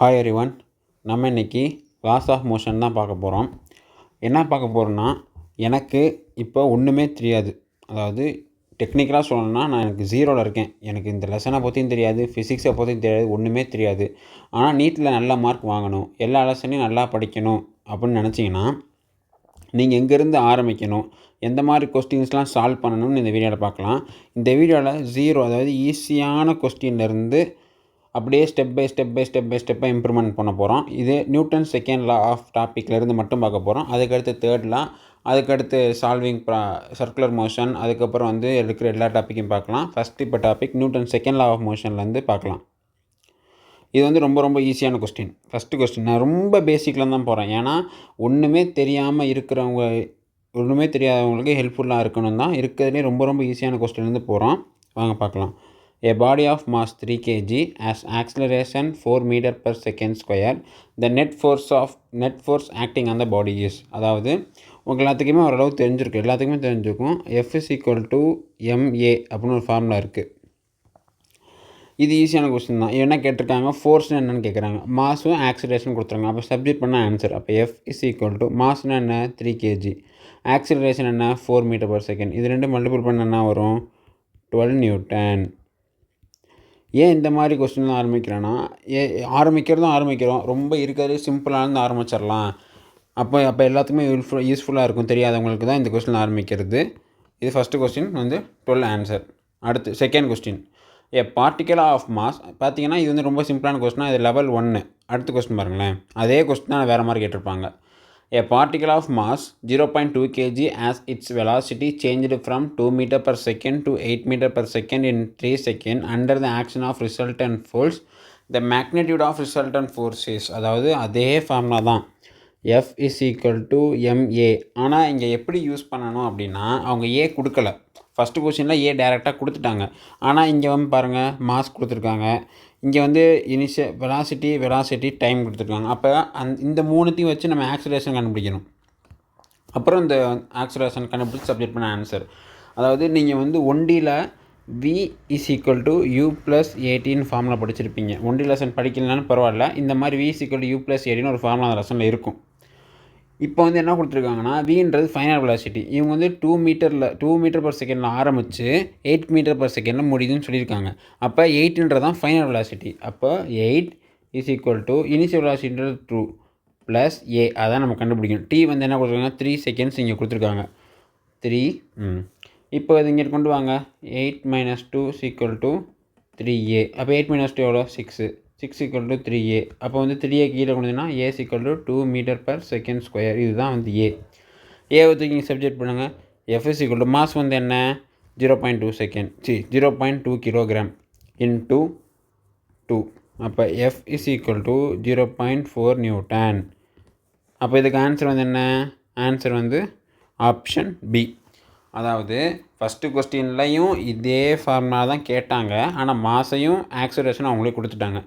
Hi everyone. நம்ம இன்றைக்கி loss of motion தான் பார்க்க போகிறோம். என்ன பார்க்க போகிறோன்னா, எனக்கு இப்போ ஒன்றுமே தெரியாது. அதாவது டெக்னிக்கலாக சொல்லணும்னா, நான் எனக்கு ஜீரோவில் இருக்கேன். எனக்கு இந்த லெசனை பற்றியும் தெரியாது, ஃபிசிக்ஸை பற்றியும் தெரியாது, ஒன்றுமே தெரியாது. ஆனால் நீட்டில் நல்ல மார்க் வாங்கணும், எல்லா லெசனையும் நல்லா படிக்கணும் அப்படின்னு நினச்சிங்கன்னா, நீங்கள் எங்கேருந்து ஆரம்பிக்கணும், எந்த மாதிரி கொஸ்டின்ஸ்லாம் சால்வ் பண்ணணும்னு இந்த வீடியோவில் பார்க்கலாம். இந்த வீடியோவில் அதாவது ஈஸியான கொஸ்டின்லேருந்து அப்படியே ஸ்டெப் பை ஸ்டெப்பாக இம்ப்ரூவ்மெண்ட் பண்ண போகிறோம். இது நியூட்டன் செகண்ட் லா ஆஃப் டாப்பிக்லேருந்து மட்டும் பார்க்க போகிறோம். அதுக்கடுத்து தேர்ட் லா, அதுக்கடுத்து சால்விங் சர்க்குலர் மோஷன், அதுக்கப்புறம் வந்து இருக்கிற எல்லா டாப்பிக்கையும் பார்க்கலாம். ஃபஸ்ட்டு இப்போ topic Newton second law of மோஷன்லேருந்து பார்க்கலாம். இது வந்து ரொம்ப ரொம்ப ஈஸியான கொஸ்டின். ஃபஸ்ட்டு கொஸ்டின் நான் ரொம்ப பேசிக்கில் தான் போகிறேன். ஏன்னா ஒன்றுமே தெரியாதவங்களுக்கு ஹெல்ப்ஃபுல்லாக இருக்கணும் தான். இருக்கிறதுலே ரொம்ப ரொம்ப ஈஸியான கொஸ்டின்லேருந்து போகிறோம். வாங்க பார்க்கலாம். A body of mass 3 kg has acceleration 4 meter per second square. The net force acting on the body is. அதாவது உங்களுக்கு எல்லாத்துக்குமே ஓரளவு தெரிஞ்சிருக்கும். F is equal to ma அப்படின்னு ஒரு ஃபார்முலா இருக்குது. இது ஈஸியான கொஸ்டின் தான். என்ன கேட்டிருக்காங்க, ஃபோர்ஸ்னு என்னென்னு கேட்குறாங்க, மாஸும் ஆக்சிலரேஷன் கொடுத்துருங்க. அப்போ சப்ஜெக்ட் பண்ண ஆன்சர். அப்போ F is equal to மாஸ்னா என்ன 3 kg, ஆக்சிலரேஷன் என்ன 4 மீட்டர் பர் செகண்ட். இது ரெண்டு மல்டிபிள் பண்ண என்ன வரும் 12 நியூட்டன். ஏன் இந்த மாதிரி கொஸ்டின்லாம் ஆரம்பிக்கிறேன்னா, ஆரம்பிக்கிறோம் ரொம்ப இருக்கிறது சிம்பிளானது ஆரம்பிச்சிடலாம். அப்போ எல்லாத்துக்குமே யூஸ்ஃபுல்லாக இருக்கும். தெரியாதவங்களுக்கு தான் இந்த கொஸ்டின் ஆரம்பிக்கிறது. இது ஃபஸ்ட்டு கொஸ்டின் வந்து 12 ஆன்சர். அடுத்து second question, a particle of mass. பார்த்தீங்கன்னா இது வந்து ரொம்ப சிம்பிளான கொஸ்டினாக, இது லெவல் 1. அடுத்த கொஸ்டின் பாருங்களேன், அதே கொஸ்டின் தான் வேறு மாதிரி கேட்டிருப்பாங்க. A particle of mass 0.2 kg as its velocity changed from 2 meter per second to 8 meter per second in 3 seconds under the action of resultant force. The magnitude of resultant force is. அதாவது அதே formula தான், F is equal to ma. ஆனால் இங்கே எப்படி use பண்ணணும் அப்படின்னா, அவங்க ஏ கொடுக்கல. ஃபஸ்ட்டு கொஸ்டினில் ஏ டைரெக்டாக கொடுத்துட்டாங்க. ஆனால் இங்கே வந்து பாருங்கள், மாஸ் கொடுத்துருக்காங்க. இங்கே வந்து வெலாசிட்டி டைம் கொடுத்துருக்காங்க. அப்போ இந்த மூணுத்தையும் வச்சு நம்ம ஆக்சிலரேஷன் கண்டுபிடிக்கணும். அப்புறம் இந்த ஆக்சிலரேஷன் கண்டுபிடிச்சி சப்ஜெக்ட் பண்ண ஆன்சர். அதாவது நீங்கள் வந்து 1Dயில் v is equal to u plus 18 formula படிச்சிருப்பீங்க. 1D லெசன் படிக்கலனாலும் பரவாயில்ல, இந்த மாதிரி v is equal to u plus 18 ஒரு ஃபார்முலா அந்த லெசனில் இருக்கும். இப்போ வந்து என்ன கொடுத்துருக்காங்கன்னா, வின்றது ஃபைனல் வெலாசிட்டி. இவங்க வந்து 2 மீட்டர் பர் செகண்டில் ஆரம்பித்து 8 மீட்டர் பர் செகண்டில் முடியுதுன்னு சொல்லியிருக்காங்க. அப்போ 8ன்றது தான் ஃபைனல் வெலாசிட்டி. அப்போ 8 இஸ் ஈக்குவல் டு இனிஷியல் வெலாசிட்டின்றது 2 ப்ளஸ் ஏ, அதான் நம்ம கண்டுபிடிக்கணும். டி வந்து என்ன கொடுத்துருக்காங்க, 3 செகண்ட்ஸ் இங்கே கொடுத்துருக்காங்க. 3 இப்போ இது இங்கே கொண்டு வாங்க. 8 - 2 is equal to 3a. அப்போ 8 - 2 எவ்வளோ 6 equal to 3a. அப்போ வந்து 3a கீழே கொண்டுனா a is equal to 2 meter per second square. இதுதான் வந்து a வந்து இங்கே சப்ஜெக்ட் பண்ணுங்கள். F is equal to mass வந்து என்ன 0.2 கிலோகிராம் into 2. அப்போ F is equal to 0.4 Newton. அப்போ இதுக்கு ஆன்சர் வந்து என்ன, ஆன்சர் வந்து ஆப்ஷன் பி. அதாவது ஃபஸ்ட்டு கொஸ்டின்லையும் இதே ஃபார்முலா தான் கேட்டாங்க, ஆனால் மாஸையும் ஆக்சிலரேஷனும் அவங்களே கொடுத்துட்டாங்க.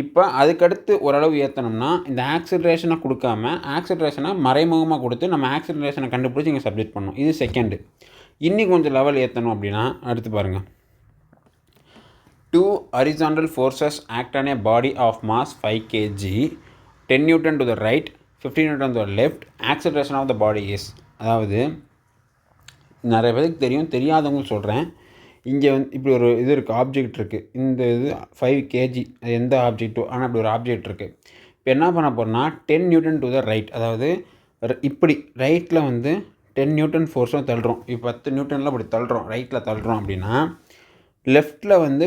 இப்போ அதுக்கடுத்து ஓரளவு ஏற்றணும்னா இந்த ஆக்சிலரேஷனை கொடுக்காம ஆக்சிலரேஷனை மறைமுகமாக கொடுத்து நம்ம ஆக்சிலரேஷனை கண்டுபிடிச்சி இங்கே சப்ஜெக்ட் பண்ணணும். இது செகண்டு. இன்னும் கொஞ்சம் லெவல் ஏற்றணும் அப்படின்னா அடுத்து பாருங்கள். 2 horizontal forces act on a body of mass 5 kg, 10 Newton to the right, 15 Newton to the left. Acceleration of the body is. அதாவது நிறைய பேருக்கு தெரியும், தெரியாதவங்க சொல்கிறேன். இங்கே வந்து இப்படி ஒரு இது இருக்குது, ஆப்ஜெக்ட் இருக்குது. இந்த இது 5 kg, அது எந்த ஆப்ஜெக்ட்டோ, ஆனால் இப்படி ஒரு ஆப்ஜெக்ட் இருக்குது. இப்போ என்ன பண்ண போகிறோம்னா 10 Newton to the right, அதாவது இப்படி ரைட்டில் வந்து 10 நியூட்டன் ஃபோர்ஸும் தள்ளுறோம். இப்போ 10 நியூட்டனில் இப்படி தள்ளுறோம், ரைட்டில் தள்ளுறோம் அப்படின்னா லெஃப்ட்டில் வந்து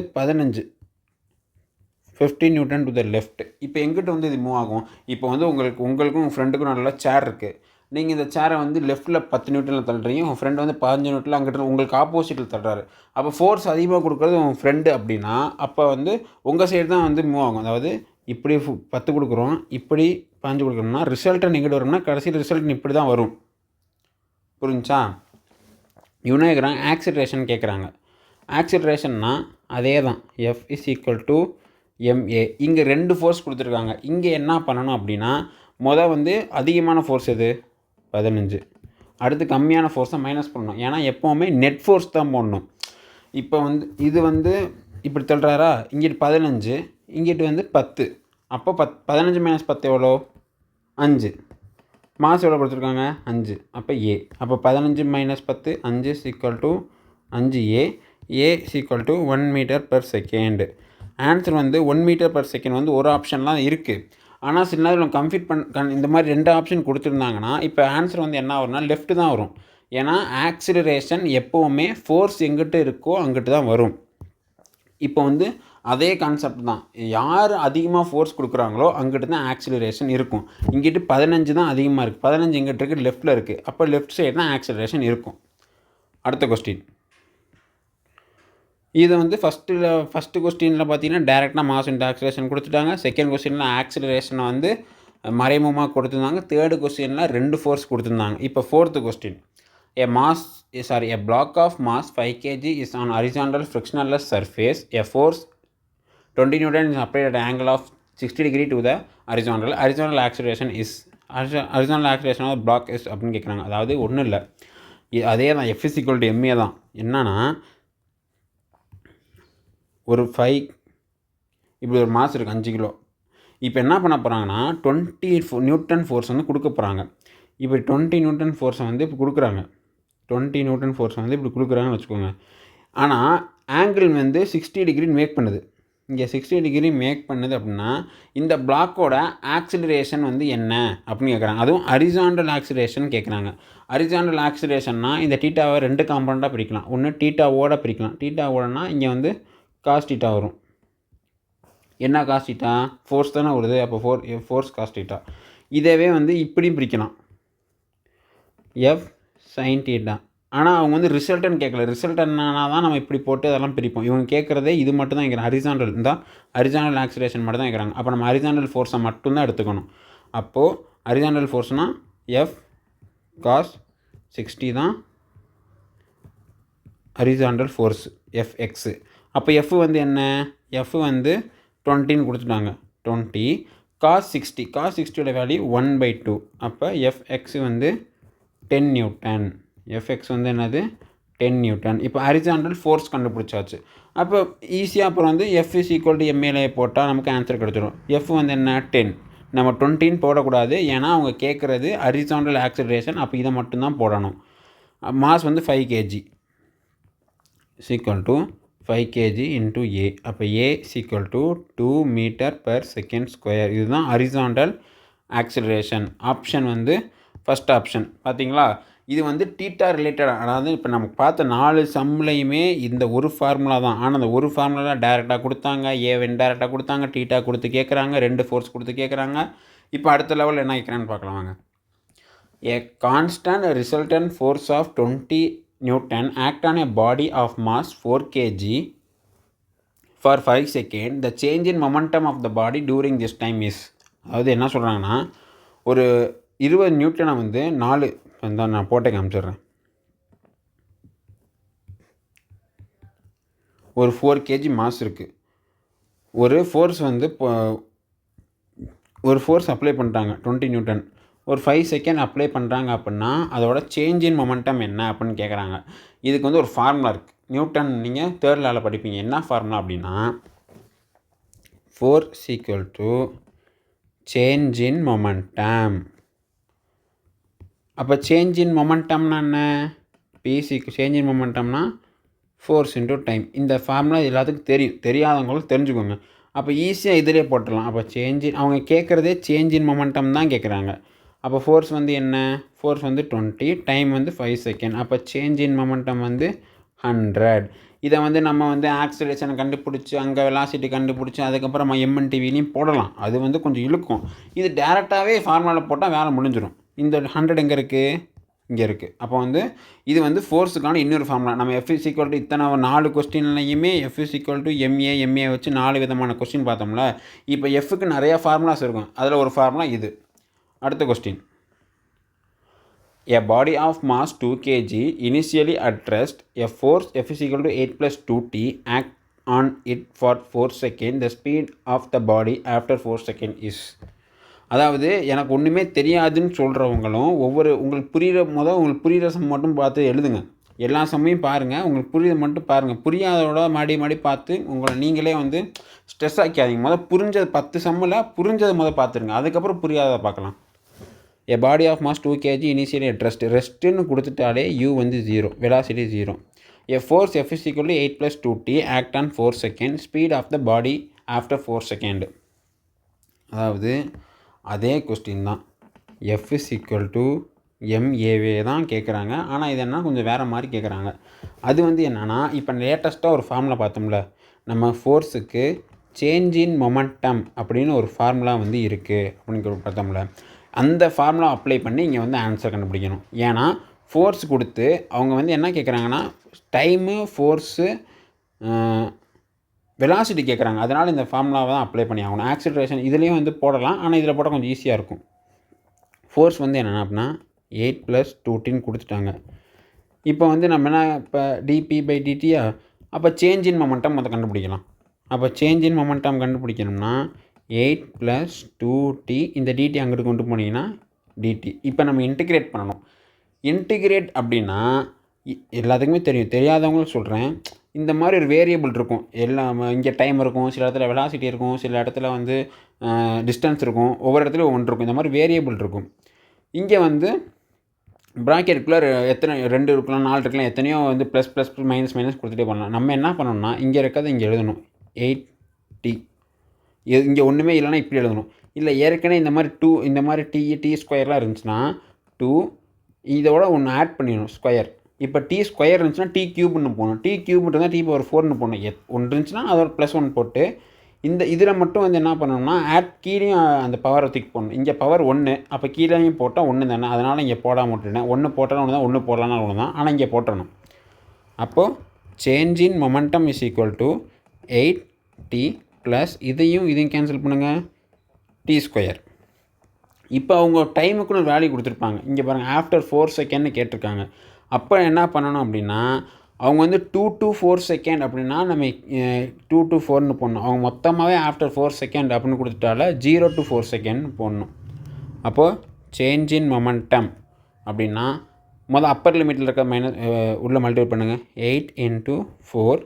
15 நியூட்டன் டு த லெஃப்ட். இப்போ எங்கிட்ட வந்து இது மூவ் ஆகும். இப்போ வந்து உங்களுக்கும் உங்கள் ஃப்ரெண்டுக்கும் நல்லா சேர் இருக்குது. நீங்கள் இந்த சேரை வந்து லெஃப்ட்டில் 10 நியூட்டனில் தள்ளுறீங்க, உங்கள் ஃப்ரெண்டு வந்து 15 நியூட்டனில் அங்கிட்ட உங்களுக்கு ஆப்போசிட்டில் தள்ளுறாரு. அப்போ ஃபோர்ஸ் அதிகமாக கொடுக்குறது உங்கள் ஃப்ரெண்டு அப்படின்னா அப்போ வந்து உங்கள் சைடு தான் வந்து மூவ் ஆகும். அதாவது இப்படி 10 கொடுக்குறோம், இப்படி 15 கொடுக்குறோம்னா ரிசல்ட்டை எங்கிட்ட வரும்னா கடைசியில் ரிசல்ட் இப்படி தான் வரும். புரிஞ்சா? இவனே இருக்கிறாங்க ஆக்சிலரேஷன் கேட்குறாங்க. ஆக்சிலரேஷன்னா அதே தான், F is equal to ma. இங்கே 2 ஃபோர்ஸ் கொடுத்துருக்காங்க. இங்கே என்ன பண்ணணும் அப்படின்னா வந்து அதிகமான ஃபோர்ஸ் எது 15, அடுத்து கம்மியான ஃபோர்ஸை மைனஸ் பண்ணணும். ஏன்னா எப்போவுமே நெட் ஃபோர்ஸ் தான் போடணும். இப்போ வந்து இது வந்து இப்படி தள்ளுறாரா, இங்கிட்டு 15, இங்கிட்டு வந்து 10. அப்போ 15 - 10 எவ்வளோ? 5. மாஸ் எவ்வளோ கொடுத்துருக்காங்க? 5. அப்போ ஏ. அப்போ 15 - 10 5 = 5A. ஏ = 1 m/s. ஆன்சர் வந்து 1 m/s வந்து ஒரு ஆப்ஷன்லாம் இருக்குது. ஆனால் சில நேரம் கம்ப்ளீட் இந்த மாதிரி 2 ஆப்ஷன் கொடுத்துருந்தாங்கன்னா இப்போ ஆன்சர் வந்து என்ன வரும்னா லெஃப்ட் தான் வரும். ஏன்னா ஆக்சிலரேஷன் எப்போவுமே ஃபோர்ஸ் எங்கிட்ட இருக்கோ அங்கிட்டு தான் வரும். இப்போ வந்து அதே கான்செப்ட் தான். யார் அதிகமாக ஃபோர்ஸ் கொடுக்குறாங்களோ அங்கிட்டு தான் ஆக்சிலரேஷன் இருக்கும். இங்கிட்டு 15 தான் அதிகமாக இருக்குது. 15 இங்கிட்ட இருக்குது, லெஃப்ட்டில் இருக்குது. அப்போ லெஃப்ட் சைடு தான் ஆக்சிலரேஷன் இருக்கும். அடுத்த கொஸ்டின். இது வந்து ஃபஸ்ட்டு கொஸ்டினில் பார்த்தீங்கன்னா டேரெக்டாக மாஸ் இன்டு ஆக்சிலரேஷன் கொடுத்துட்டாங்க. செகண்ட் கொஸ்டினில் ஆக்சிலரேஷனை வந்து மறைமுகமாக கொடுத்துருந்தாங்க. தேர்டு கொஸ்டினில் 2 ஃபோர்ஸ் கொடுத்துருந்தாங்க. இப்போ fourth question. A block of mass 5 kg is on horizontal frictionless surface. A force 20 Newton is applied at an angle of 60 degree to the horizontal. Horizontal acceleration of the block is அப்படின்னு கேட்குறாங்க. அதாவது ஒன்றும் இல்லை, அதே தான் F = ma தான். என்னன்னா ஒரு 5 இப்படி ஒரு மாஸ் இருக்குது 5 கிலோ. இப்போ என்ன பண்ண போகிறாங்கன்னா 20 நியூட்டன் ஃபோர்ஸ் வந்து கொடுக்க போகிறாங்க. இப்போ 20 நியூட்டன் ஃபோர்ஸை வந்து இப்போ கொடுக்குறாங்க. 20 நியூட்டன் ஃபோர்ஸ் வந்து இப்படி கொடுக்குறாங்கன்னு வச்சுக்கோங்க. ஆனால் ஆங்கிள் வந்து 60 டிகிரி மேக் பண்ணுது. இங்கே 60 டிகிரி மேக் பண்ணுது அப்படின்னா இந்த பிளாக்கோட ஆக்சிலரேஷன் வந்து என்ன அப்படின்னு கேட்குறாங்க. அதுவும் ஹரிசாண்டல் ஆக்சிலரேஷன் கேட்குறாங்க. ஹரிசாண்டல் ஆக்சிலரேஷன்னா இந்த டீட்டாவை 2 காம்பனண்ட்டாக பிரிக்கலாம். ஒன்று டீட்டாவோட பிரிக்கலாம். டீட்டாவோடனா இங்கே வந்து காஸ் டீட்டா வரும். என்ன காஸ் டீட்டா? ஃபோர்ஸ் தானே வருது. அப்போ ஃபோர்ஸ் காஸ் டீட்டா. இதவே வந்து இப்படியும் பிரிக்கலாம், எஃப் சைன் டீட்டா. ஆனால் அவங்க வந்து ரிசல்ட்டுன்னு கேட்கல. ரிசல்ட் என்னன்னா தான் நம்ம இப்படி போட்டு அதெல்லாம் பிரிப்போம். இவங்க கேட்குறதே இது மட்டும் தான் கேட்குறாங்க. ஹரிசாண்டல் இருந்தால் ஹரிசாண்டல் ஆக்சிலரேஷன் மட்டும் தான் கேட்குறாங்க. அப்போ நம்ம ஹரிசாண்டல் ஃபோர்ஸை மட்டும்தான் எடுத்துக்கணும். அப்போது ஹரிசாண்டல் ஃபோர்ஸ்னால் எஃப் காஸ் 60 தான் ஹரிசாண்டல் ஃபோர்ஸ் எஃப்எக்ஸு. அப்போ எஃப் வந்து என்ன? எஃப் வந்து 20ன்னு கொடுத்துட்டாங்க. 20 காஸ் 60. Cos 60யோட value 1/2. அப்போ எஃப்எக்ஸ் வந்து 10 நியூட்டன். எஃப்எக்ஸ் வந்து என்னது? 10 நியூட்டன். இப்போ ஹரிசாண்டல் ஃபோர்ஸ் கண்டுபிடிச்சாச்சு. அப்போ ஈஸியாக அப்புறம் வந்து எஃப் = ma போட்டால் நமக்கு ஆன்சர் கிடச்சிடும். எஃப் வந்து என்ன? 10. நம்ம 20ன்னு போடக்கூடாது, ஏன்னா அவங்க கேட்குறது ஹரிசாண்டல் ஆக்சிலரேஷன். அப்போ இதை மட்டும்தான் போடணும். மாஸ் வந்து 5 kg = 5 kg × A. அப்போ A = 2 m/s². இதுதான் ஹரிசாண்டல் ஆக்சிலரேஷன். ஆப்ஷன் வந்து ஃபஸ்ட் ஆப்ஷன். பார்த்தீங்களா? இது வந்து டீட்டா ரிலேட்டடாக, அதாவது இப்போ நமக்கு பார்த்த 4 சம்லையுமே இந்த ஒரு ஃபார்முலா தான். ஆனால் அந்த ஒரு ஃபார்முலா டேரெக்டாக கொடுத்தாங்க, ஏவை இன்டேரெக்டாக கொடுத்தாங்க, டீட்டா கொடுத்து கேட்குறாங்க, 2 ஃபோர்ஸ் கொடுத்து கேட்குறாங்க. இப்போ அடுத்த லெவலில் என்ன கேட்குறான்னு பார்க்கலாம் வாங்க. A constant resultant force of 20 Newton act on a body of mass 4 kg for 5 seconds. The change in momentum of the body during this time is. அதாவது என்ன சொல்கிறாங்கன்னா, ஒரு 20 நியூட்டனை வந்து 4 நான் போட்டே காமிச்சிடுறேன். ஒரு 4 kg மாஸ் இருக்குது. ஒரு ஃபோர்ஸ் வந்து ஒரு ஃபோர்ஸ் அப்ளை பண்ணிட்டாங்க 20 நியூட்டன். ஒரு 5 செகண்ட் அப்ளை பண்ணுறாங்க அப்படின்னா அதோட சேஞ்ச் இன் மொமெண்டம் என்ன அப்படின்னு கேட்குறாங்க. இதுக்கு வந்து ஒரு ஃபார்முலா இருக்குது. நியூட்டன் நீங்கள் 3rd லெவலில் படிப்பீங்க. என்ன ஃபார்முலா அப்படின்னா ஃபோர்ஸ் = சேஞ்ச் இன் மொமெண்டம். அப்போ சேஞ்ச் இன் மொமெண்டம்னா என்ன? சேஞ்ச் இன் மொமெண்டம்னா ஃபோர்ஸ் இன்டூ டைம். இந்த ஃபார்முலா எல்லாத்துக்கும் தெரியும், தெரியாதவங்களுக்கு தெரிஞ்சுக்கோங்க. அப்போ ஈஸியாக இதிலே போட்டுடலாம். அப்போ அவங்க கேட்குறதே சேஞ்ச் இன் மொமெண்டம் தான் கேட்குறாங்க. அப்போ ஃபோர்ஸ் வந்து என்ன? ஃபோர்ஸ் வந்து 20, டைம் வந்து 5 செகண்ட். அப்போ சேஞ்ச் இன் மொமெண்டம் வந்து 100. இதை வந்து நம்ம வந்து ஆக்சிலரேஷனை கண்டுபிடிச்சி அங்கே வெலாசிட்டி கண்டுபிடிச்சி அதுக்கப்புறம் நம்ம எம்என்டிவிலையும் போடலாம். அது வந்து கொஞ்சம் இழுக்கும். இது டேரெக்டாகவே ஃபார்முலாவில் போட்டால் வேலை முடிஞ்சிடும். இந்த 100 எங்கே இருக்குது? இங்கே இருக்குது. அப்போ வந்து இது வந்து ஃபோர்ஸுக்கான இன்னொரு ஃபார்முலா. நம்ம F = இத்தனை 4 கொஸ்டின்லையுமே F = ma வச்சு 4 விதமான கொஸ்டின் பார்த்தோம்ல. இப்போ எஃப்க்கு நிறையா ஃபார்முலாஸ் இருக்கும். அதில் ஒரு ஃபார்முலா இது. அடுத்த question. A body of mass 2 kg initially at rest, a force F = 8 + 2t act on it for 4 seconds. The speed of the body after 4 seconds is. அதாவது எனக்கு ஒன்றுமே தெரியாதுன்னு சொல்கிறவங்களும் உங்களுக்கு புரிகிற சம் மட்டும் பார்த்து எழுதுங்க. எல்லா சம்மையும் பாருங்கள், உங்களுக்கு புரியுது மட்டும் பாருங்கள். புரியாதோட மாடி பார்த்து உங்களை நீங்களே வந்து ஸ்ட்ரெஸ் ஆக்காதீங்க. புரிஞ்சது 10 சம்மில் புரிஞ்சது பார்த்துருங்க, அதுக்கப்புறம் புரியாததை பார்க்கலாம். A body of mass 2 kg initially at rest. ரெஸ்ட்டுன்னு கொடுத்துட்டாலே u வந்து 0, velocity 0. A force F is equal to 8 plus 2t act on 4 seconds. Speed of the body after 4 second. அதாவது அதே கொஸ்டின் தான். F is equal to MAவே தான் கேட்குறாங்க. ஆனால் இது என்ன கொஞ்சம் வேறு மாதிரி கேட்குறாங்க. அது வந்து என்னென்னா, இப்போ லேட்டஸ்ட்டாக ஒரு ஃபார்முலா பார்த்தோம்ல, நம்ம ஃபோர்ஸுக்கு சேஞ்ச் இன் மொமெண்டம் அப்படின்னு ஒரு ஃபார்முலா வந்து இருக்குது அப்படின்னு பார்த்தோம்ல, அந்த ஃபார்முலா அப்ளை பண்ணி இங்கே வந்து ஆன்சர் கண்டுபிடிக்கணும். ஏன்னா ஃபோர்ஸ் கொடுத்து அவங்க வந்து என்ன கேட்குறாங்கன்னா, டைமு, ஃபோர்ஸு, வெலாசிட்டி கேட்குறாங்க. அதனால் இந்த ஃபார்முலாவை தான் அப்ளை பண்ணி ஆகணும். ஆக்சிலரேஷன் இதுலேயும் வந்து போடலாம், ஆனால் இதில் போட்டால் கொஞ்சம் ஈஸியாக இருக்கும். ஃபோர்ஸ் வந்து என்னென்னா அப்படின்னா 8 + 2t கொடுத்துட்டாங்க. இப்போ வந்து நம்ம என்ன, இப்போ dp/dtயா, அப்போ சேஞ்ச் இன் மொமெண்டம் அதை கண்டுபிடிக்கலாம். அப்போ சேஞ்ச் இன் மொமெண்டம் கண்டுபிடிக்கணும்னா 8 + 2t, இந்த dt அங்கிட்டு கொண்டு போனீங்கன்னா dt. இப்போ நம்ம இன்டிகிரேட் பண்ணணும். இன்டிகிரேட் அப்படின்னா எல்லாத்துக்குமே தெரியும், தெரியாதவங்களும் சொல்கிறேன். இந்த மாதிரி ஒரு வேரியபிள் இருக்கும். எல்லாம் இங்கே டைம் இருக்கும், சில இடத்துல வெலாசிட்டி இருக்கும், சில இடத்துல வந்து டிஸ்டன்ஸ் இருக்கும், ஒவ்வொரு இடத்துல ஒன்று இருக்கும். இந்த மாதிரி வேரியபிள் இருக்கும். இங்கே வந்து ப்ராக்கெட்டுக்குள்ளே எத்தனை 2 இருக்கலாம், 4 இருக்கலாம், எத்தனையோ வந்து ப்ளஸ் ப்ளஸ் மைனஸ் மைனஸ் கொடுத்துட்டே பண்ணலாம். நம்ம என்ன பண்ணணும்னா, இங்கே இருக்கிறத இங்கே எழுதணும். 8t, இங்கே ஒன்றுமே இல்லைனா இப்படி எழுதணும். இல்லை ஏற்கனவே இந்த மாதிரி 2, இந்த மாதிரி டி ஸ்கொயர்லாம் இருந்துச்சுன்னா 2, இதோட ஒன்று ஆட் பண்ணிடணும் ஸ்கொயர். இப்போ டி ஸ்கொயர் இருந்துச்சுன்னா டி க்யூப்னு போகணும். டி க்யூப் இருந்தால் t/4ன்னு போகணும். ஒன்று இருந்துச்சுன்னா அதோட +1 போட்டு, இந்த இதில் மட்டும் வந்து என்ன பண்ணணும்னா கீழேயும் அந்த பவரை தூக்கி போடணும். இங்கே பவர் 1, அப்போ கீழேயும் போட்டால் 1 தானே, அதனால் இங்கே போடாமல் விட்டுட்டேன். 1 போட்டாலும் 1 தான், 1 போடலாம்னா 1 தான், ஆனால் இங்கே போட்டுறணும். அப்போது change in momentum is equal to 8t plus இதையும் கேன்சல் பண்ணுங்கள், t². இப்போ அவங்க டைமுக்குன்னு வேல்யூ கொடுத்துருப்பாங்க. இங்கே பாருங்கள், ஆஃப்டர் 4 செகண்ட்னு கேட்டிருக்காங்க. அப்போ என்ன பண்ணணும் அப்படின்னா, அவங்க வந்து 2 to 4 செகண்ட் அப்படின்னா நம்ம 2 to 4ன்னு போடணும். அவங்க மொத்தமாகவே ஆஃப்டர் 4 செகண்ட் அப்படின்னு கொடுத்துட்டால 0 to 4 செகண்ட் போடணும். அப்போது சேஞ்ச் இன் மொமெண்டம் அப்படின்னா அப்பர் லிமிட்டில் இருக்க மைனஸ் உள்ள மல்டிபிள் பண்ணுங்கள். 8 × 4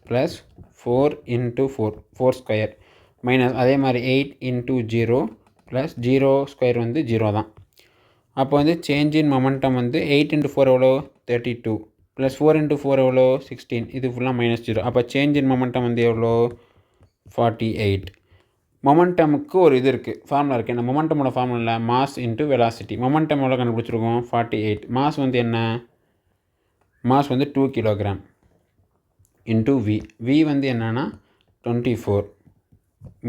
+ 4 × 4² மைனஸ் அதே மாதிரி 8 × 0 + 0² வந்து 0 தான். அப்போ வந்து சேஞ்ச் இன் மொமெண்டம் வந்து 8 × 4 எவ்வளோ, 32 + 4 × 4 எவ்வளோ, 16. இது ஃபுல்லாக -0. அப்போ சேஞ்ச் இன் மொமெண்டம் வந்து எவ்வளோ, 48. மொமெண்டமுக்கு ஒரு இது இருக்குது, ஃபார்முலா இருக்குது. இந்த மொமெண்டமோட ஃபார்முலா மாஸ் × வெலாசிட்டி. மொமெண்டம் எவ்வளோ கண்டுபிடிச்சிருக்கோம், 48. மாஸ் வந்து என்ன, மாஸ் வந்து 2 kg × v. v வந்து என்னென்னா 24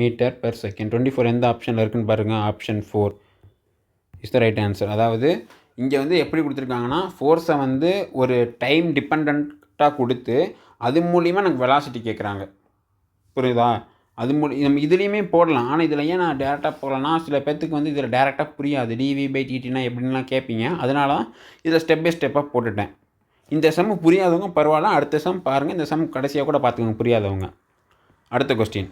m/s. 24 எந்த ஆப்ஷனில் இருக்குதுன்னு பாருங்கள், option 4 is the right answer. அதாவது இங்கே வந்து எப்படி கொடுத்துருக்காங்கன்னா, ஃபோர்ஸை வந்து ஒரு டைம் டிபெண்ட்டாக கொடுத்து அது மூலிமா எனக்கு வெலாசிட்டி கேட்குறாங்க. புரியுதா? அது நம்ம இதுலேயுமே போடலாம். ஆனால் இதில் ஏன் நான் டேரெக்டாக போடலாம்னா, சில பேர்த்துக்கு வந்து இதில் டேரெக்டாக புரியாது. dv/dtனா எப்படின்லாம் கேட்பீங்க. அதனால தான் இதில் ஸ்டெப் பை ஸ்டெப்பாக போட்டுட்டேன். இந்த சம் புரியாதவங்க பரவாயில்ல, அடுத்த சம் பாருங்கள். இந்த சம் கடைசியாக கூட பார்த்துக்கோங்க புரியாதவங்க. அடுத்த question.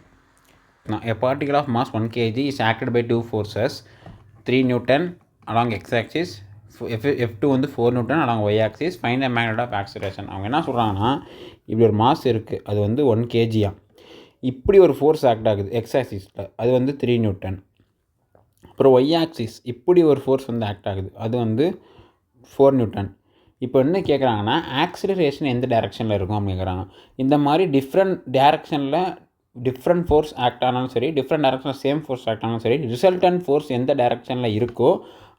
A particle of mass 1 kg is acted by 2 forces, 3 Newton along x-axis, F2 வந்து 4 Newton along y-axis. Find the magnitude of acceleration. அவங்க என்ன சொல்கிறாங்கன்னா, இப்படி ஒரு மாஸ் இருக்குது, அது வந்து 1 kg. இப்படி ஒரு ஃபோர்ஸ் ஆக்ட் ஆகுது x-axisல, அது வந்து 3 Newton. அப்புறம் y-axis இப்படி ஒரு ஃபோர்ஸ் வந்து ஆக்ட் ஆகுது, அது வந்து 4 Newton. இப்போ என்ன கேட்குறாங்கன்னா, ஆக்சிலரேஷன் எந்த டைரெக்ஷனில் இருக்கும் அப்படின்னு கேட்குறாங்க. இந்த மாதிரி டிஃப்ரெண்ட் டைரெக்ஷனில் டிஃப்ரெண்ட் ஃபோர்ஸ் ஆக்ட் ஆனாலும் சரி, டிஃப்ரெண்ட் டைரெக்ஷனில் சேம் ஃபோர்ஸ் ஆக்ட் ஆனாலும் சரி, ரிசல்டன்ட் ஃபோர்ஸ் எந்த டைரெக்ஷனில் இருக்கோ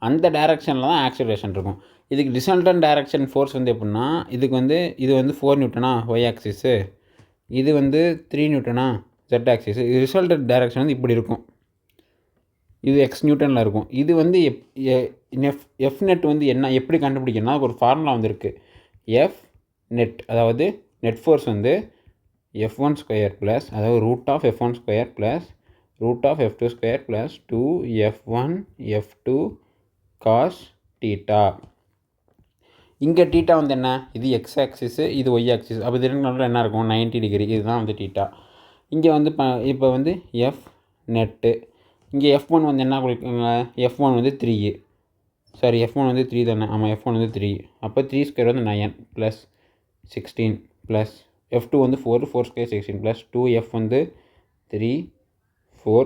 அந்த டைரெக்ஷனில் தான் ஆக்சிலரேஷன் இருக்கும். இதுக்கு ரிசல்டன்ட் டைரெக்ஷன் ஃபோர்ஸ் வந்து எப்படின்னா, இதுக்கு வந்து இது வந்து 4 நியூட்டனா ஒய் ஆக்சிஸு, இது வந்து 3 நியூட்டனா ஜெட் ஆக்சிஸு. இது ரிசல்டன்ட் டைரெக்ஷன் வந்து இப்படி இருக்கும், இது எக்ஸ் நியூட்டனில் இருக்கும். இது வந்து எஃப் நெட் வந்து என்ன எப்படி கண்டுபிடிக்கணும்னா, ஒரு ஃபார்முலா வந்து இருக்குது. எஃப் நெட் அதாவது நெட் ஃபோர்ஸ் வந்து f1² ப்ளஸ் அதாவது √f1² plus √f2² plus 2f1 f2 cos θ. இங்கே θ வந்து என்ன, இது எக்ஸ் ஆக்சிஸு, இது ஒய் ஆக்சிஸ். அப்போ இது ரெண்டு என்ன இருக்கும், 90 டிகிரி. இதுதான் வந்து θ. இங்கே வந்து இப்போ வந்து எஃப் நெட்டு, இங்கே f1 வந்து என்ன கொடுக்குங்க, f1 வந்து 3, சாரி f1 வந்து 3 தானே, ஆமாம் f1 வந்து 3. அப்போ 3² வந்து 9 ப்ளஸ் 16 ப்ளஸ் F2 வந்து 4 4 ஸ்கொயர் 16 ப்ளஸ் 2F வந்து 3 4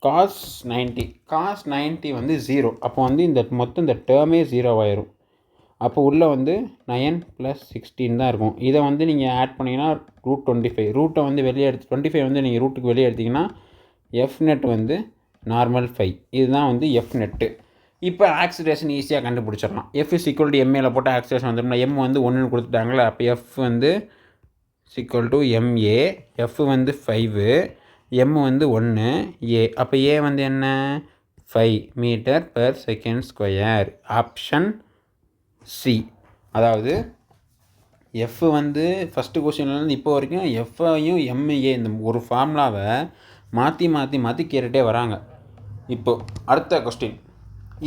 cos 90 வந்து 0. அப்போ வந்து இந்த மொத்தம் இந்த டேர்மே 0 ஆயிரும். அப்போ உள்ளே வந்து 9 + 16 தான் இருக்கும். இதை வந்து நீங்கள் ஆட் பண்ணிங்கன்னா √25. ரூட்டை வந்து வெளியே எடுத்து 25 வந்து நீங்கள் ரூட்டுக்கு வெளியே எடுத்திங்கன்னா எஃப் நெட் வந்து நார்மல் 5. இதுதான் வந்து எஃப் நெட்டு. இப்போ ஆக்சிலரேஷன் ஈஸியாக கண்டுபிடிச்சிடலாம். F = MAல போட்டு ஆக்சிலரேஷன் வந்துடும்னா M வந்து 1ன்னு கொடுத்துட்டாங்களே. அப்போ F வந்து = MA, F வந்து 5, M வந்து 1, A. அப்போ A வந்து என்ன 5 m/s². Option C. அதாவது F வந்து ஃபஸ்ட்டு கொஸ்டின்லேருந்து இப்போ வரைக்கும் Fஐயும் MA இந்த ஒரு ஃபார்முலாவை மாற்றி கேட்டுகிட்டே வராங்க. இப்போது அடுத்த கொஸ்டின்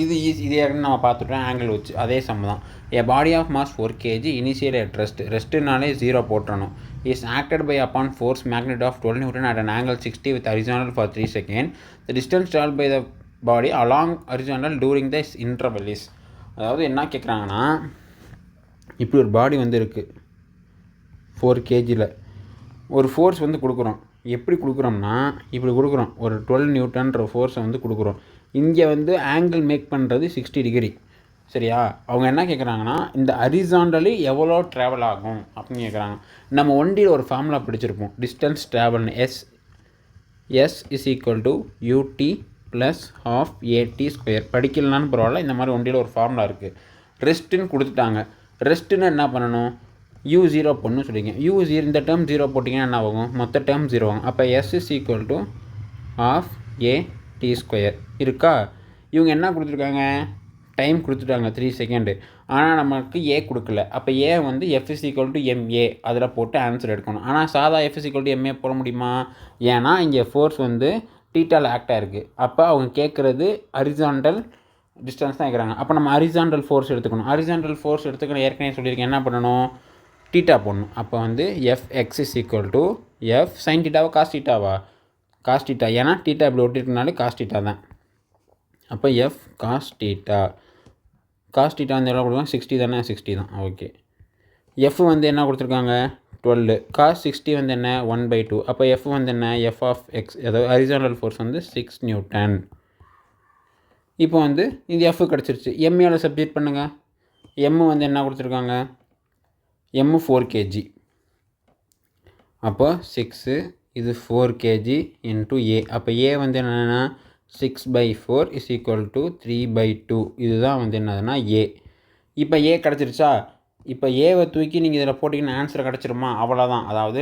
இது இதே நம்ம பார்த்துட்டோம் ஆங்கிள் வச்சு. அதே சம் தான். A body of mass 4 kg initially at rest. ரெஸ்ட்டுனாலே 0 போட்டுறணும். is acted by upon force magnitude of 12 Newton at an angle 60 with horizontal for 3 seconds. The distance traveled by the body along horizontal during this interval is. அதாவது என்ன கேட்குறாங்கன்னா, இப்படி ஒரு பாடி வந்து இருக்குது 4 kgயில் ஒரு force வந்து கொடுக்குறோம். எப்படி கொடுக்குறோம்னா இப்படி கொடுக்குறோம். ஒரு 12 நியூட்டன்ற ஃபோர்ஸை வந்து கொடுக்குறோம். இங்கே வந்து ஆங்கிள் மேக் பண்ணுறது 60 டிகிரி. சரியா? அவங்க என்ன கேட்குறாங்கன்னா, இந்த ஹரிசாண்டலி எவ்வளோ ட்ராவல் ஆகும் அப்படின்னு கேட்குறாங்க. நம்ம ஒண்டியில் ஒரு ஃபார்முலா பிடிச்சிருப்போம். டிஸ்டன்ஸ் ட்ராவல்னு எஸ் = UT + ½ AT². படிக்கலனாலும் பரவாயில்ல, இந்த மாதிரி ஒண்டியில் ஒரு ஃபார்முலா இருக்குது. ரெஸ்ட்டுன்னு கொடுத்துட்டாங்க. ரெஸ்ட்டுன்னு என்ன பண்ணணும், U0 பண்ணு சொல்லிங்க. U0 இந்த டேர்ம் 0 போட்டிங்கன்னா என்ன ஆகும், மொத்த டேர்ம் 0 ஆகும். அப்போ S = ½ AT² இருக்கா? இவங்க என்ன கொடுத்துருக்காங்க, டைம் கொடுத்துட்டாங்க 3 செகண்டு. ஆனால் நமக்கு ஏ கொடுக்கல. அப்போ ஏ வந்து F = MA அதில் போட்டு ஆன்சர் எடுக்கணும். ஆனால் சாதா F = MA போட முடியுமா? ஏன்னா இங்கே ஃபோர்ஸ் வந்து டீட்டாவில் ஆக்டாக இருக்குது. அப்போ அவங்க கேட்குறது ஹரிசாண்டல் டிஸ்டன்ஸ் தான் கேட்குறாங்க. அப்போ நம்ம ஹரிசாண்டல் ஃபோர்ஸ் எடுத்துக்கணும். ஹரிசாண்டல் ஃபோர்ஸ் எடுத்துக்கணும். ஏற்கனவே சொல்லியிருக்கேன், என்ன பண்ணணும், டீட்டா போடணும். அப்போ வந்து Fx = F sin θவா cos θவா, cos θ. ஏன்னா டீட்டா இப்படி ஒட்டிருக்கனாலே cos θ தான். அப்போ F cos θ. cos θ வந்து எவ்வளோ கொடுக்கலாம், 60 தானே, 60 தான். ஓகே. F வந்து என்ன கொடுத்துருக்காங்க, 12. cos 60 வந்து என்ன, 1/2. அப்போ F வந்து என்ன, F(x), அதாவது ஹரிசாண்டல் ஃபோர்ஸ் வந்து 6 நியூட்டன். இப்போ வந்து இது F கிடச்சிருச்சு. MAல சப்ஜெக்ட் பண்ணுங்கள். M வந்து என்ன கொடுத்துருக்காங்க, M 4 kg. அப்போ 6, இது 4 kg × A. அப்போ A வந்து என்னென்னா 6/4 = 3/2. இதுதான் வந்து என்னதுன்னா A. இப்போ A கிடச்சிருச்சா? இப்போ ஏவை தூக்கி நீங்கள் இதில் போட்டிங்கன்னா ஆன்சர் கிடச்சிருமா? அவ்வளோதான். அதாவது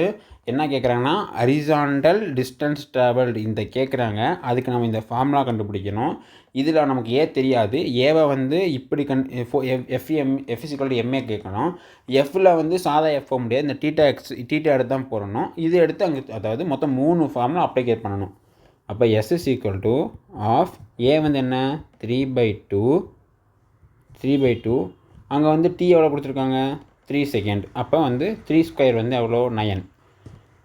என்ன கேட்குறாங்கன்னா, ஹரிசாண்டல் டிஸ்டன்ஸ் ட்ராவல்டு இந்த கேட்குறாங்க. அதுக்கு நம்ம இந்த ஃபார்முலா கண்டுபிடிக்கணும். இதில் நமக்கு ஏ தெரியாது. ஏவை வந்து இப்படி F = MA கேட்கணும். எஃப்பில் வந்து சாதா எஃப் போக முடியாது. இந்த டீட்டா எடுத்து தான் போடணும். இது எடுத்து அங்கே, அதாவது மொத்தம் 3 ஃபார்முலா அப்ளிகேட் பண்ணணும். அப்போ S = ½ A வந்து என்ன 3/2. அங்கே வந்து T எவ்வளோ கொடுத்துருக்காங்க, 3 செகண்ட். அப்போ வந்து 3² வந்து எவ்வளோ, 9.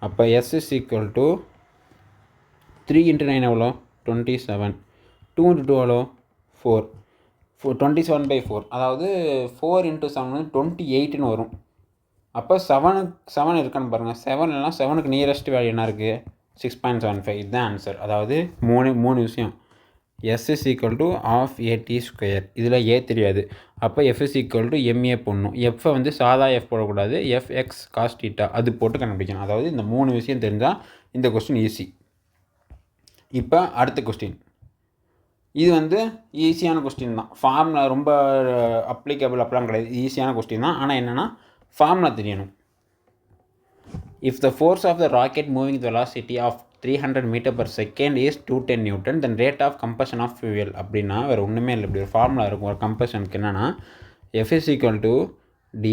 அப்போ S = 3 × 9 எவ்வளோ, 27. 2 × 2 எவ்வளோ, 4. 27/4. அதாவது 4 × 7 வந்து 28ன்னு வரும். அப்போ 7 இருக்கான்னு பாருங்கள். 7 இல்லைனா 7க்கு நியரஸ்ட் வேல்யூ என்ன இருக்குது, 6.75. இதுதான் ஆன்சர். அதாவது மூணு விஷயம். S = ½ AT². இதில் ஏ தெரியாது. அப்போ F = MA போடணும். எஃப்பை வந்து சாதா எஃப் போடக்கூடாது. Fx cos θ அது போட்டு கண்டுபிடிக்கணும். அதாவது இந்த 3 விஷயம் தெரிஞ்சால் இந்த கொஸ்டின் ஈஸி. இப்போ அடுத்த கொஸ்டின். இது வந்து ஈஸியான கொஸ்டின் தான். ஃபார்முலா ரொம்ப அப்ளிகபிள் அப்படிலாம் கிடையாது. ஈஸியான கொஸ்டின் தான். ஆனால் என்னென்னா ஃபார்முலா தெரியணும். If the force of the rocket moving with velocity of 300 m/s is 210 Newton, then rate of combustion of fuel அப்படின்னா வேறு ஒன்றுமே இல்லை. இப்படி ஒரு ஃபார்முலா இருக்கும் ஒரு கம்பஷனுக்கு. என்னென்னா F = D,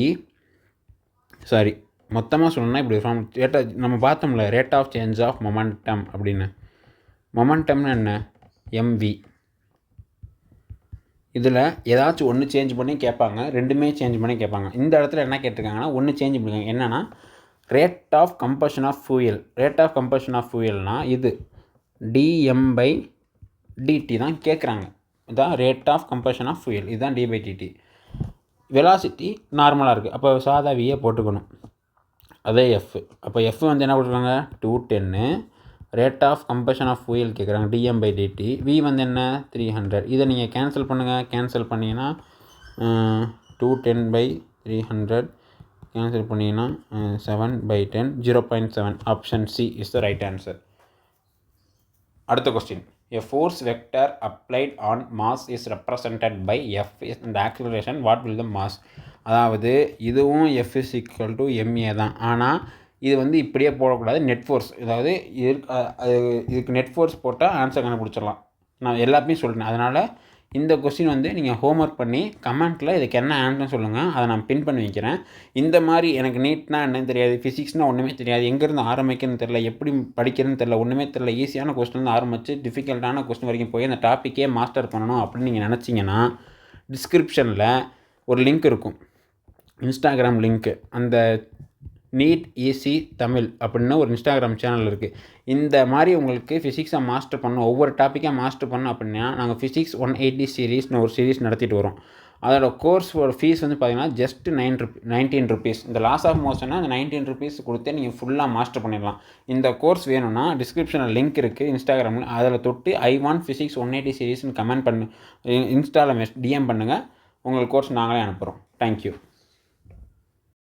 சாரி மொத்தமாக சொல்லணும்னா இப்படி ஃபார்ம் நம்ம பார்த்தோம்ல, rate of change of momentum அப்படின்னு. மொமெண்டம்னு என்ன, MV. இதில் ஏதாச்சும் ஒன்று சேஞ்ச் பண்ணி கேட்பாங்க, ரெண்டுமே சேஞ்ச் பண்ணி கேட்பாங்க. இந்த இடத்துல என்ன கேட்டிருக்காங்கன்னா, ஒன்று சேஞ்ச் பண்ணிருக்காங்க. என்னென்னா rate of combustion of fuel. Rate of combustion of ஃபியூயல்னால் இது dm/dt தான் கேட்குறாங்க. இதுதான் rate of combustion of fuel. இதுதான் d/dt. வெலாசிட்டி நார்மலாக இருக்குது, அப்போ சாதா வியை போட்டுக்கணும். அதே எஃப், அப்போ எஃப் வந்து என்ன கொடுத்துருக்காங்க 210, rate of combustion of fuel கேட்குறாங்க dm/dt, வி வந்து என்ன 300. இதை நீங்கள் கேன்சல் பண்ணுங்கள். கேன்சல் பண்ணிங்கன்னா 210/300 கேன்சல் பண்ணிங்கன்னா 7/10, 0.7. Option C is the right answer. அடுத்த question, a force vector applied on mass is represented by F and the acceleration, what will the mass? அதாவது இதுவும் F is equal to ma தான், ஆனால் இது வந்து இப்படியே போடக்கூடாது, நெட் ஃபோர்ஸ். அதாவது இதுக்கு நெட் ஃபோர்ஸ் போட்டால் ஆன்சர் கண்டுபிடிச்சிடலாம். நான் எல்லாத்தையும் சொல்லிட்டேன். அதனால் இந்த கொஸ்டின் வந்து நீங்கள் ஹோம்ஒர்க் பண்ணி கமெண்ட்டில் இதுக்கு என்ன ஆன்சர்னு சொல்லுங்கள், அதை நான் பின் பண்ணி வைக்கிறேன். இந்த மாதிரி எனக்கு நீட்னா என்னன்னு தெரியாது, ஃபிசிக்ஸ்னால் ஒன்றுமே தெரியாது, எங்கேருந்து ஆரம்பிக்கணும்னு தெரில, எப்படி படிக்கிறதுன்னு தெரில, ஒன்றுமே தெரில, ஈஸியான கொஸ்டின் ஆரம்பித்து டிஃபிகல்ட்டான கொஸ்டின் வரைக்கும் போய் அந்த டாப்பிக்கே மாஸ்டர் பண்ணணும் அப்படின்னு நீங்கள் நினச்சிங்கன்னா டிஸ்கிரிப்ஷனில் ஒரு லிங்க் இருக்கும், இன்ஸ்டாகிராம் லிங்க்கு. அந்த நீட் ஈஸி தமிழ் அப்படின்னு ஒரு இன்ஸ்டாகிராம் சேனல் இருக்குது. இந்த மாதிரி உங்களுக்கு ஃபிசிக்ஸை மாஸ்டர் பண்ணணும், ஒவ்வொரு டாப்பிக்காக மாஸ்டர் பண்ணணும் அப்படின்னா நாங்கள் ஃபிசிக்ஸ் 180 சீரீஸ்னு ஒரு சீரீஸ் நடத்திட்டு வரோம். அதோட கோர்ஸோட ஃபீஸ் வந்து பார்த்திங்கன்னா ஜஸ்ட் 19 rupees. இந்த லாஸ் ஆஃப் மோஷன்னா அந்த 19 rupees கொடுத்தே நீங்கள் ஃபுல்லாக மாஸ்டர் பண்ணிடலாம். இந்த கோர்ஸ் வேணும்னா டிஸ்கிரிப்ஷனில் லிங்க் இருக்குது இன்ஸ்டாகிராமில், அதில் தொட்டு I want physics 180 சீரீஸ்னு கமெண்ட் பண்ணு, இன்ஸ்டாவில் டிஎம் பண்ணுங்கள், உங்களுக்கு கோர்ஸ் நாங்களே அனுப்புகிறோம். தேங்க்யூ.